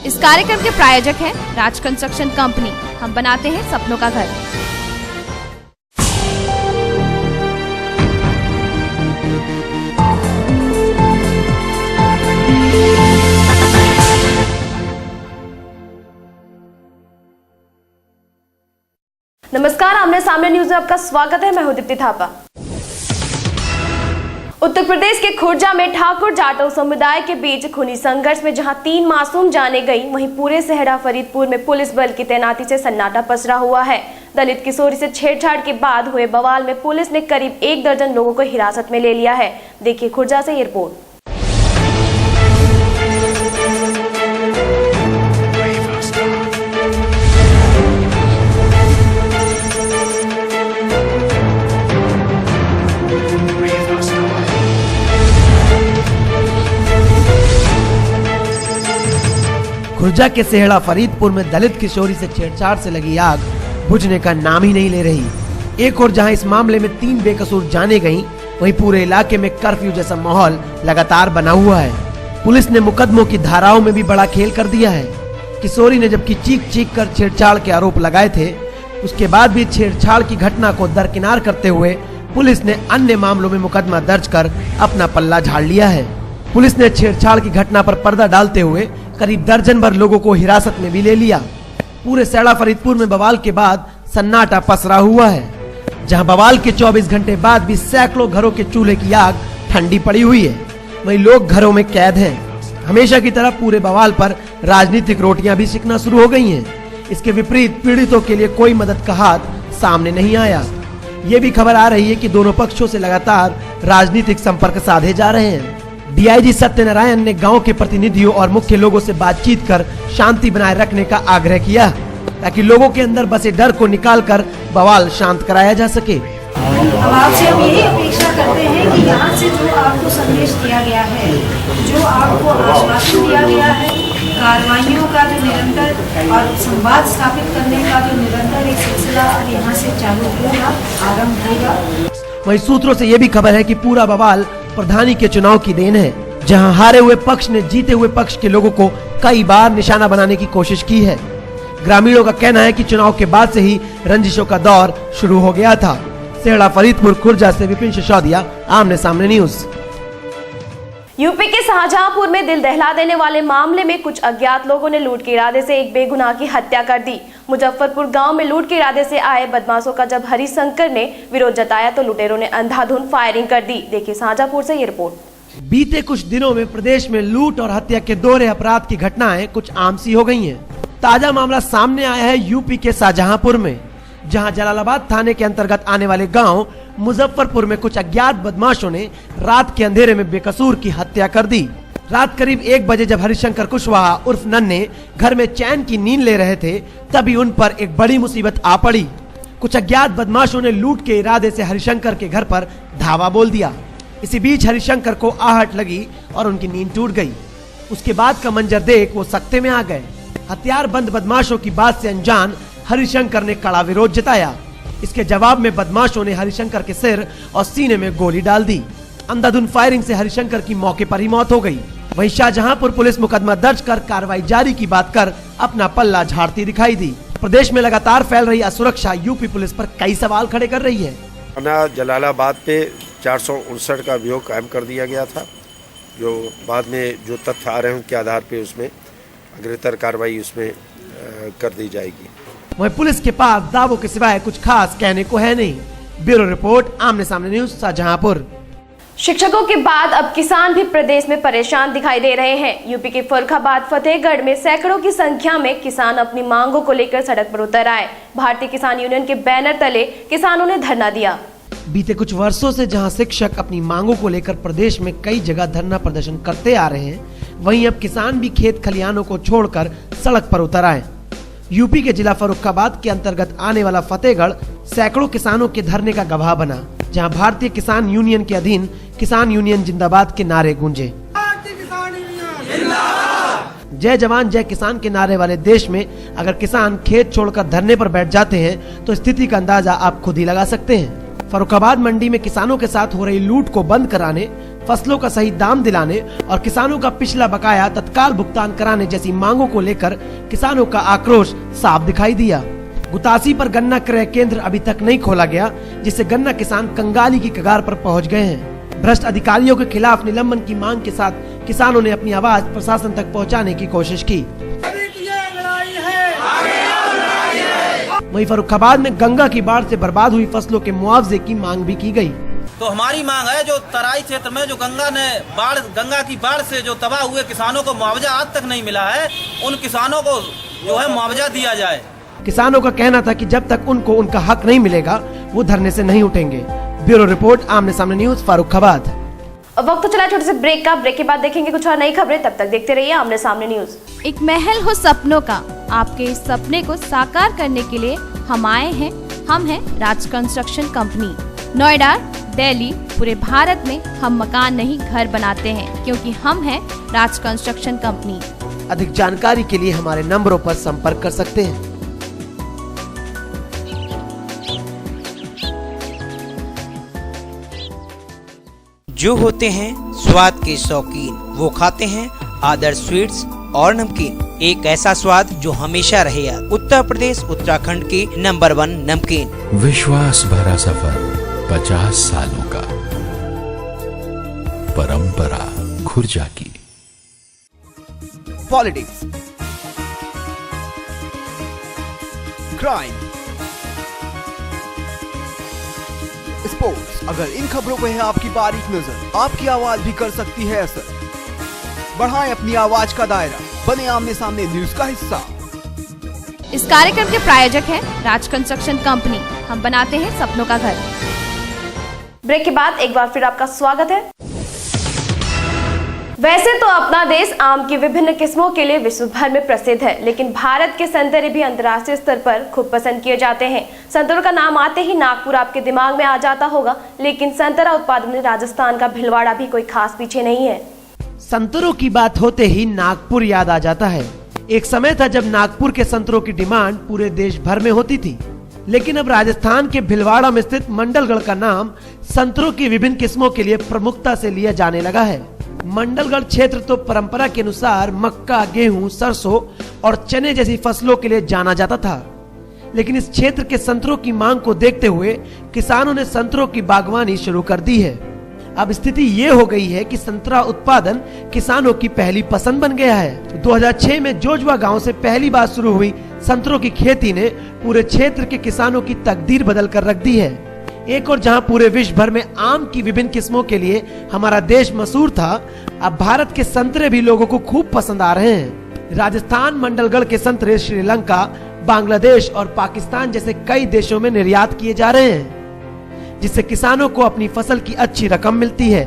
इस कार्यक्रम के प्रायोजक हैं राज कंस्ट्रक्शन कंपनी। हम बनाते हैं सपनों का घर। नमस्कार, आमने सामने न्यूज में आपका स्वागत है। मैं हूं दीप्ति थापा। उत्तर प्रदेश के खुर्जा में ठाकुर जाटव समुदाय के बीच खूनी संघर्ष में जहां 3 मासूम जाने गई, वहीं पूरे शहरा फरीदपुर में पुलिस बल की तैनाती से सन्नाटा पसरा हुआ है। दलित किशोरी से छेड़छाड़ के बाद हुए बवाल में पुलिस ने करीब 1 दर्जन लोगों को हिरासत में ले लिया है। देखिए खुर्जा से ये रिपोर्ट। खुर्जा के सेहड़ा फरीदपुर में दलित किशोरी से छेड़छाड़ से लगी आग बुझने का नाम ही नहीं ले रही। एक और जहां इस मामले में 3 बेकसूर जाने गईं, वहीं पूरे इलाके में कर्फ्यू जैसा माहौल लगातार बना हुआ है। पुलिस ने मुकदमों की धाराओं में भी बड़ा खेल कर दिया है। किशोरी ने जबकि चीख कर छेड़छाड़ के आरोप लगाए थे, उसके बाद भी छेड़छाड़ की घटना को दरकिनार करते हुए पुलिस ने अन्य मामलों में मुकदमा दर्ज कर अपना पल्ला झाड़ लिया है। पुलिस ने छेड़छाड़ की घटना पर पर्दा डालते हुए करीब दर्जन भर लोगों को हिरासत में भी ले लिया। पूरे सैड़ा फरीदपुर में बवाल के बाद सन्नाटा पसरा हुआ है, जहां बवाल के 24 घंटे बाद भी सैकड़ों घरों के चूल्हे की आग ठंडी पड़ी हुई है। वहीं लोग घरों में कैद हैं। हमेशा की तरह पूरे बवाल पर राजनीतिक रोटियां भी सिकना शुरू हो गई हैं। इसके विपरीत पीड़ितों के लिए कोई मदद का हाथ सामने नहीं आया। ये भी खबर आ रही है कि दोनों पक्षों से लगातार राजनीतिक संपर्क साधे जा रहे हैं। डीआईजी सत्यनारायण ने गांव के प्रतिनिधियों और मुख्य लोगों से बातचीत कर शांति बनाए रखने का आग्रह किया, ताकि लोगों के अंदर बसे डर को निकालकर बवाल शांत कराया जा सके। अब आपसे हम यही अपेक्षा करते हैं कि यहाँ से जो आपको संदेश दिया गया है, जो आपको आश्वासन दिया गया है, कार्रवाइयों का जो निरंतर और संवाद स्थापित करने का जो निरंतर एक सिलसिला यहाँ से चालू होगा, आरंभ होगा। वहीं सूत्रों से ये भी खबर है कि पूरा बवाल प्रधानी के चुनाव की देन है, जहां हारे हुए पक्ष ने जीते हुए पक्ष के लोगों को कई बार निशाना बनाने की कोशिश की है। ग्रामीणों का कहना है कि चुनाव के बाद से ही रंजिशों का दौर शुरू हो गया था। सेहड़ा फरीदपुर खुर्जा से विपिन सिसोदिया, आमने सामने न्यूज। यूपी के शाहजहांपुर में दिल दहला देने वाले मामले में कुछ अज्ञात लोगों ने लूट के इरादे से एक बेगुनाह की हत्या कर दी। मुजफ्फरपुर गांव में लूट के इरादे से आए बदमाशों का जब हरिशंकर ने विरोध जताया तो लुटेरों ने अंधाधुंध फायरिंग कर दी। देखिए शाहजहांपुर से ये रिपोर्ट। बीते कुछ दिनों में प्रदेश में लूट और हत्या के दोहरे अपराध की घटनाएं कुछ आम सी हो गई हैं। ताजा मामला सामने आया है यूपी के शाहजहांपुर में, जहां जलालाबाद थाने के अंतर्गत आने वाले गांव मुजफ्फरपुर में कुछ अज्ञात बदमाशों ने रात के अंधेरे में बेकसूर की हत्या कर दी। रात करीब 1 बजे जब हरिशंकर कुशवाहा उर्फ नन्हे घर में चैन की नींद ले रहे थे, तभी उन पर एक बड़ी मुसीबत आ पड़ी। कुछ अज्ञात बदमाशों ने लूट के इरादे से हरिशंकर के घर पर धावा बोल दिया। इसी बीच हरिशंकर को आहट लगी और उनकी नींद टूट गई। उसके बाद का मंजर देख वो सख्ते में आ गए। हथियार बंद बदमाशों की बात से अनजान हरिशंकर ने कड़ा विरोध जताया। इसके जवाब में बदमाशों ने हरिशंकर के सिर और सीने में गोली डाल दी। अंधाधुंध फायरिंग से हरिशंकर की मौके पर ही मौत हो गई। वहीं शाहजहांपुर पुलिस मुकदमा दर्ज कर कार्रवाई जारी की बात कर अपना पल्ला झाड़ती दिखाई दी। प्रदेश में लगातार फैल रही असुरक्षा यूपी पुलिस पर कई सवाल खड़े कर रही है। जलालाबाद पे 459 का अभियोग कायम कर दिया गया था, जो बाद में जो तथ्य आ रहे हैं उनके आधार पे उसमें अग्रतर कार्रवाई उसमें कर दी जाएगी। वहीं पुलिस के पास दावों के सिवाय कुछ खास कहने को है नहीं। ब्यूरो रिपोर्ट, आमने सामने न्यूज, शाहजहांपुर। शिक्षकों के बाद अब किसान भी प्रदेश में परेशान दिखाई दे रहे हैं। यूपी के फर्रुखाबाद फतेहगढ़ में सैकड़ों की संख्या में किसान अपनी मांगों को लेकर सड़क पर उतर आए। भारतीय किसान यूनियन के बैनर तले किसानों ने धरना दिया। बीते कुछ वर्षों से जहां शिक्षक अपनी मांगों को लेकर प्रदेश में कई जगह धरना प्रदर्शन करते आ रहे हैं, वहीं अब किसान भी खेत खलिहानों को छोड़कर सड़क पर उतर आए। यूपी के जिला फर्रुखाबाद के अंतर्गत आने वाला फतेहगढ़ सैकड़ों किसानों के धरने का गवाह बना, जहां भारतीय किसान यूनियन के अधीन किसान यूनियन जिंदाबाद के नारे गूंजे। जय जवान जय किसान के नारे वाले देश में अगर किसान खेत छोड़कर धरने पर बैठ जाते हैं तो स्थिति का अंदाजा आप खुद ही लगा सकते हैं। फर्रुखाबाद मंडी में किसानों के साथ हो रही लूट को बंद कराने, फसलों का सही दाम दिलाने और किसानों का पिछला बकाया तत्काल भुगतान कराने जैसी मांगों को लेकर किसानों का आक्रोश साफ दिखाई दिया। गुतासी पर गन्ना क्रय केंद्र अभी तक नहीं खोला गया, जिससे गन्ना किसान कंगाली की कगार पर पहुंच गए हैं। भ्रष्ट अधिकारियों के खिलाफ निलंबन की मांग के साथ किसानों ने अपनी आवाज प्रशासन तक पहुंचाने की कोशिश की। वहीं फर्रुखाबाद में गंगा की बाढ़ से बर्बाद हुई फसलों के मुआवजे की मांग भी की गई। तो हमारी मांग है जो तराई क्षेत्र में जो गंगा की बाढ़ से जो तबाह हुए किसानों को मुआवजा आज तक नहीं मिला है, उन किसानों को जो है मुआवजा दिया जाए। किसानों का कहना था कि जब तक उनको उनका हक नहीं मिलेगा वो धरने से नहीं उठेंगे। ब्यूरो रिपोर्ट, आमने सामने न्यूज, फर्रुखाबाद। अब वक्त तो चला छोटे से ब्रेक का। ब्रेक के बाद देखेंगे कुछ और नई खबरें, तब तक देखते रहिए आमने सामने न्यूज। एक महल हो सपनों का, आपके इस सपने को साकार करने के लिए हम आए हैं। हम हैं राज कंस्ट्रक्शन कंपनी। नोएडा, दिल्ली, पूरे भारत में हम मकान नहीं घर बनाते हैं, क्योंकि हम हैं राज कंस्ट्रक्शन कंपनी। अधिक जानकारी के लिए हमारे नंबरों पर संपर्क कर सकते हैं। जो होते हैं स्वाद के शौकीन, वो खाते हैं आदर्श स्वीट्स और नमकीन। एक ऐसा स्वाद जो हमेशा रहे याद। उत्तर प्रदेश उत्तराखंड की नंबर 1 नमकीन। विश्वास भरा सफर 50 सालों का, परंपरा खुर्जा की। पॉलिटिक्स, क्राइम, स्पोर्ट्स, अगर इन खबरों पे है आपकी बारीक नजर, आपकी आवाज भी कर सकती है असर। बढ़ाएं अपनी आवाज का दायरा, बने आमने सामने न्यूज का हिस्सा। इस कार्यक्रम के प्रायोजक हैं राज कंस्ट्रक्शन कंपनी। हम बनाते हैं सपनों का घर। ब्रेक के बाद एक बार फिर आपका स्वागत है। वैसे तो अपना देश आम की विभिन्न किस्मों के लिए विश्व भर में प्रसिद्ध है, लेकिन भारत के संतरे भी अंतर्राष्ट्रीय स्तर पर खूब पसंद किए जाते हैं। संतरों का नाम आते ही नागपुर आपके दिमाग में आ जाता होगा, लेकिन संतरा उत्पादन में राजस्थान का भिलवाड़ा भी कोई खास पीछे नहीं है। संतरों की बात होते ही नागपुर याद आ जाता है। एक समय था जब नागपुर के संतरों की डिमांड पूरे देश भर में होती थी, लेकिन अब राजस्थान के भिलवाड़ा में स्थित मंडलगढ़ का नाम संतरों की विभिन्न किस्मों के लिए प्रमुखता से लिया जाने लगा है। मंडलगढ़ क्षेत्र तो परंपरा के अनुसार मक्का, गेहूं, सरसों और चने जैसी फसलों के लिए जाना जाता था, लेकिन इस क्षेत्र के संतरों की मांग को देखते हुए किसानों ने संतरों की बागवानी शुरू कर दी है। अब स्थिति ये हो गई है कि संतरा उत्पादन किसानों की पहली पसंद बन गया है। 2006 में जोजवा गांव से पहली बार शुरू हुई संतरों की खेती ने पूरे क्षेत्र के किसानों की तकदीर बदल कर रख दी है। एक और जहां पूरे विश्व भर में आम की विभिन्न किस्मों के लिए हमारा देश मशहूर था, अब भारत के संतरे भी लोगों को खूब पसंद आ रहे हैं। राजस्थान मंडलगढ़ के संतरे श्रीलंका, बांग्लादेश और पाकिस्तान जैसे कई देशों में निर्यात किए जा रहे हैं, जिससे किसानों को अपनी फसल की अच्छी रकम मिलती है।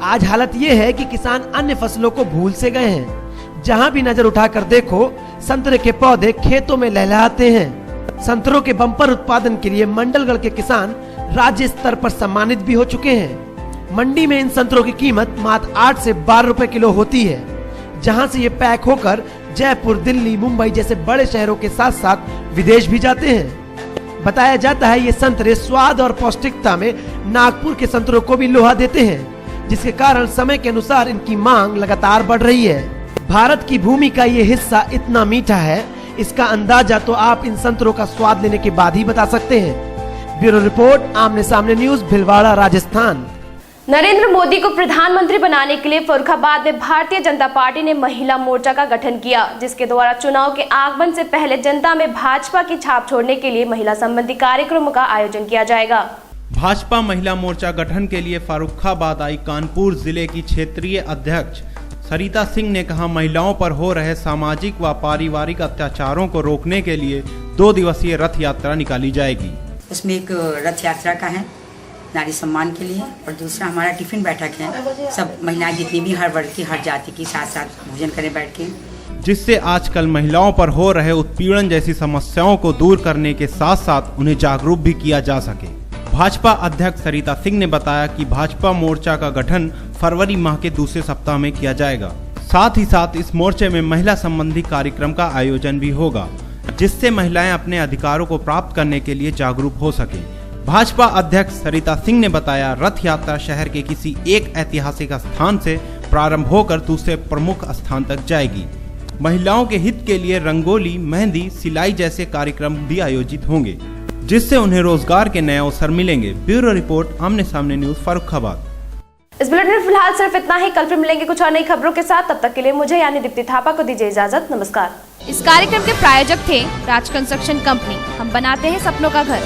आज हालत ये है कि किसान अन्य फसलों को भूल से गए हैं। जहां भी नजर उठाकर देखो, संतरे के पौधे खेतों में लहलहाते हैं। संतरों के बम्पर उत्पादन के लिए मंडलगढ़ के किसान राज्य स्तर पर सम्मानित भी हो चुके हैं। मंडी में इन संतरों की कीमत मात्र 8 से 12 रुपए किलो होती है, जहां से ये पैक होकर जयपुर, दिल्ली, मुंबई जैसे बड़े शहरों के साथ साथ विदेश भी जाते हैं। बताया जाता है ये संतरे स्वाद और पौष्टिकता में नागपुर के संतरों को भी लोहा देते हैं, जिसके कारण समय के अनुसार इनकी मांग लगातार बढ़ रही है। भारत की भूमि का ये हिस्सा इतना मीठा है, इसका अंदाजा तो आप इन संतरों का स्वाद लेने के बाद ही बता सकते हैं। ब्यूरो रिपोर्ट, आमने सामने न्यूज, भिलवाड़ा, राजस्थान। नरेंद्र मोदी को प्रधानमंत्री बनाने के लिए फर्रुखाबाद में भारतीय जनता पार्टी ने महिला मोर्चा का गठन किया, जिसके द्वारा चुनाव के आगमन से पहले जनता में भाजपा की छाप छोड़ने के लिए महिला संबंधी कार्यक्रमों का आयोजन किया जाएगा। भाजपा महिला मोर्चा गठन के लिए फर्रुखाबाद आई कानपुर जिले की क्षेत्रीय अध्यक्ष सरिता सिंह ने कहा, महिलाओं पर हो रहे सामाजिक व पारिवारिक अत्याचारों को रोकने के लिए 2 दिवसीय रथ यात्रा निकाली जाएगी। उसमें एक रथ यात्रा का है नारी सम्मान के लिए, और दूसरा हमारा टिफिन बैठक है। सब महिलाएं जितनी भी हर वर्ग की, हर जाति की साथ साथ भोजन करें बैठ के, जिससे आजकल महिलाओं पर हो रहे उत्पीड़न जैसी समस्याओं को दूर करने के साथ साथ उन्हें जागरूक भी किया जा सके। भाजपा अध्यक्ष सरिता सिंह ने बताया कि भाजपा मोर्चा का गठन फरवरी माह के दूसरे सप्ताह में किया जाएगा। साथ ही साथ इस मोर्चे में महिला संबंधी कार्यक्रम का आयोजन भी होगा, जिससे महिलाएं अपने अधिकारों को प्राप्त करने के लिए जागरूक हो सकें। भाजपा अध्यक्ष सरिता सिंह ने बताया, रथ यात्रा शहर के किसी एक ऐतिहासिक स्थान से प्रारंभ होकर दूसरे प्रमुख स्थान तक जाएगी। महिलाओं के हित के लिए रंगोली, मेहंदी, सिलाई जैसे कार्यक्रम भी आयोजित होंगे, जिससे उन्हें रोजगार के नए अवसर मिलेंगे। ब्यूरो रिपोर्ट, आमने सामने न्यूज, फर्रुखाबाद। इस बुलेटिन में फिलहाल सिर्फ इतना ही। कल फिर मिलेंगे कुछ और नई खबरों के साथ। तब तक के लिए मुझे यानी दीप्ति थापा को दीजिए इजाजत। नमस्कार। इस कार्यक्रम के प्रायोजक थे राज कंस्ट्रक्शन कंपनी। हम बनाते हैं सपनों का घर।